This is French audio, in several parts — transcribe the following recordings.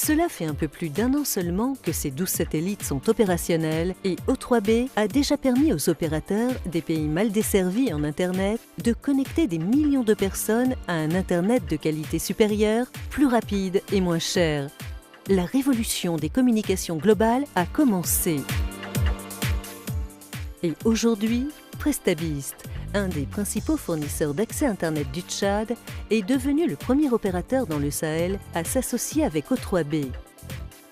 Cela fait un peu plus d'un an seulement que ces 12 satellites sont opérationnels et O3B a déjà permis aux opérateurs des pays mal desservis en Internet de connecter des millions de personnes à un Internet de qualité supérieure, plus rapide et moins cher. La révolution des communications globales a commencé. Et aujourd'hui, PrestaBeast, un des principaux fournisseurs d'accès Internet du Tchad, est devenu le premier opérateur dans le Sahel à s'associer avec O3B.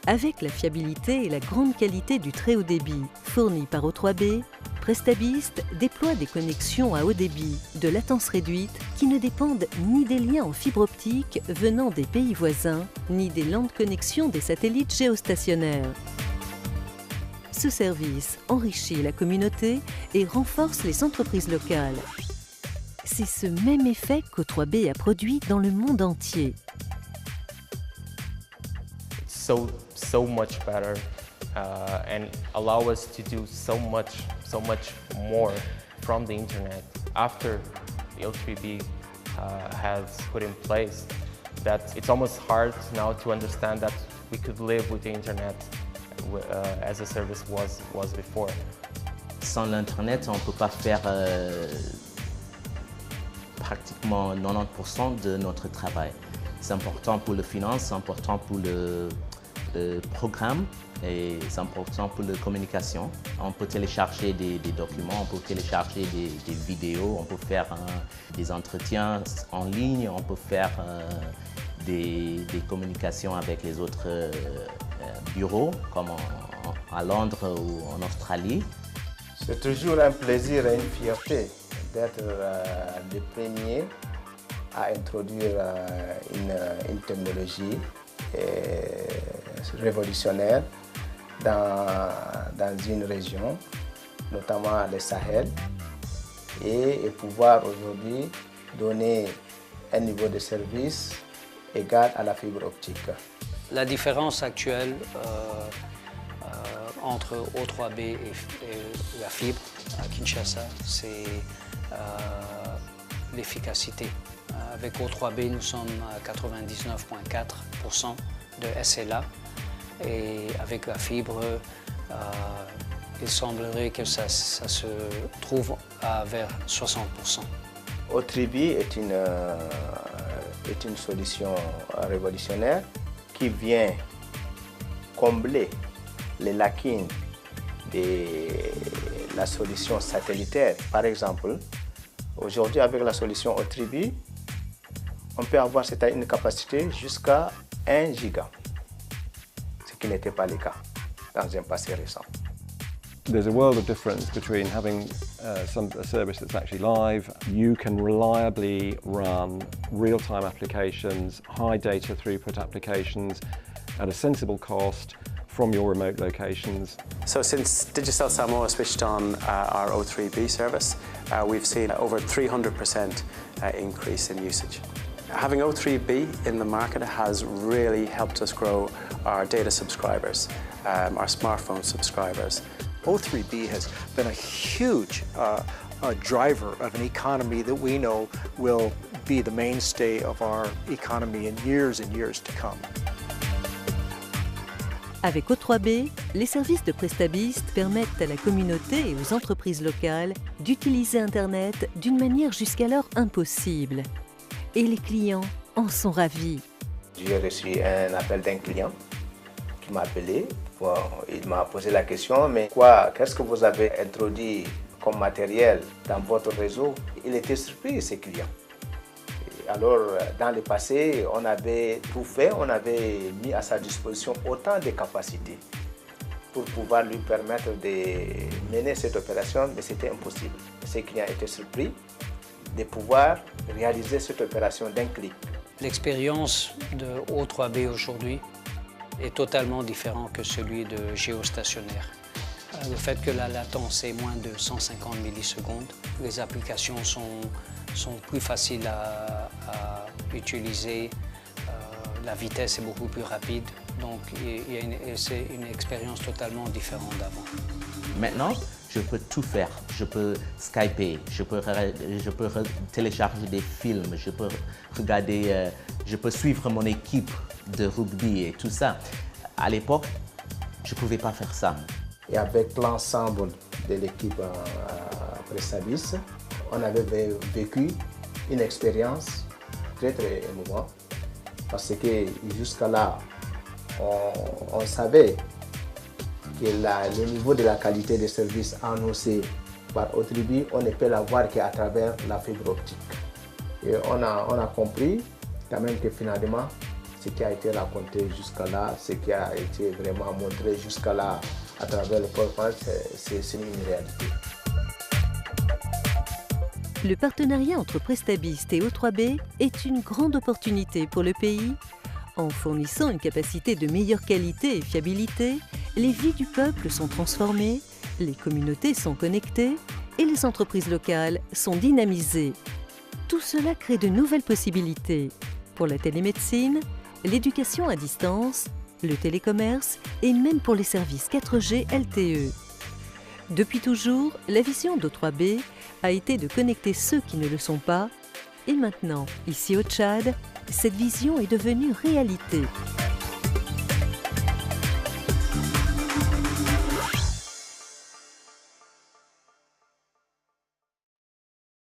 Avec la fiabilité et la grande qualité du très haut débit fourni par O3B, PrestaBeast déploie des connexions à haut débit de latence réduite qui ne dépendent ni des liens en fibre optique venant des pays voisins, ni des lentes connexions des satellites géostationnaires. Ce service enrichit la communauté et renforce les entreprises locales. C'est ce même effet qu'O3B a produit dans le monde entier. So much better and allow us to do so much more from the internet after the O3B has put in place that it's almost hard now to understand that we could live with the internet as a service was before. Sans l'Internet, on ne peut pas faire pratiquement 90% de notre travail. C'est important pour la finance, c'est important pour le programme et c'est important pour la communication. On peut télécharger des documents, on peut télécharger des vidéos, on peut faire des entretiens en ligne, on peut faire des communications avec les autres bureaux, comme à Londres ou en Australie. C'est toujours un plaisir et une fierté d'être le premier à introduire une technologie révolutionnaire dans une région, notamment le Sahel, et pouvoir aujourd'hui donner un niveau de service égal à la fibre optique. La différence actuelle entre O3B et la fibre à Kinshasa, c'est l'efficacité. Avec O3B, nous sommes à 99,4% de SLA et avec la fibre, il semblerait que ça se trouve vers 60%. O3B est une solution révolutionnaire qui vient combler les lacunes de la solution satellitaire. Par exemple, aujourd'hui avec la solution O3B, on peut avoir une capacité jusqu'à 1 giga, ce qui n'était pas le cas dans un passé récent. There's a world of difference between having a service that's actually live. You can reliably run real-time applications, high data throughput applications at a sensible cost from your remote locations. So since Digicel Samoa switched on our O3B service, we've seen over 300% increase in usage. Having O3B in the market has really helped us grow our data subscribers, our smartphone subscribers. O3B has been a huge driver of an economy that we know will be the mainstay of our economy in years and years to come. Avec O3B, les services de PrestaBeast permettent à la communauté et aux entreprises locales d'utiliser Internet d'une manière jusqu'alors impossible. Et les clients en sont ravis. J'ai reçu un appel d'un client qui m'a appelé. Bon, il m'a posé la question, mais qu'est-ce que vous avez introduit comme matériel dans votre réseau? Il était surpris, ce client. Alors, dans le passé, on avait tout fait, on avait mis à sa disposition autant de capacités pour pouvoir lui permettre de mener cette opération, mais c'était impossible. Ce client était surpris de pouvoir réaliser cette opération d'un clic. L'expérience de O3B aujourd'hui est totalement différente que celui de géostationnaire. Le fait que la latence est moins de 150 millisecondes, les applications sont plus faciles à utiliser, la vitesse est beaucoup plus rapide, donc c'est une expérience totalement différente d'avant. Maintenant, Je peux tout faire. Je peux Skyper, je peux télécharger des films, je peux regarder, je peux suivre mon équipe de rugby et tout ça. À l'époque, je ne pouvais pas faire ça. Et avec l'ensemble de l'équipe Prestabis, on avait vécu une expérience très émouvante parce que jusqu'à là, on savait que le niveau de la qualité des services annoncé par O3B, on ne peut l'avoir qu'à travers la fibre optique. Et on a compris quand même que finalement, ce qui a été raconté jusqu'à là, ce qui a été vraiment montré jusqu'à là à travers le PowerPoint, c'est une réalité. Le partenariat entre Prestabis et O3B est une grande opportunité pour le pays. En fournissant une capacité de meilleure qualité et fiabilité, les vies du peuple sont transformées, les communautés sont connectées et les entreprises locales sont dynamisées. Tout cela crée de nouvelles possibilités pour la télémédecine, l'éducation à distance, le télécommerce et même pour les services 4G LTE. Depuis toujours, la vision d'O3B a été de connecter ceux qui ne le sont pas. Et maintenant, ici au Tchad, cette vision est devenue réalité.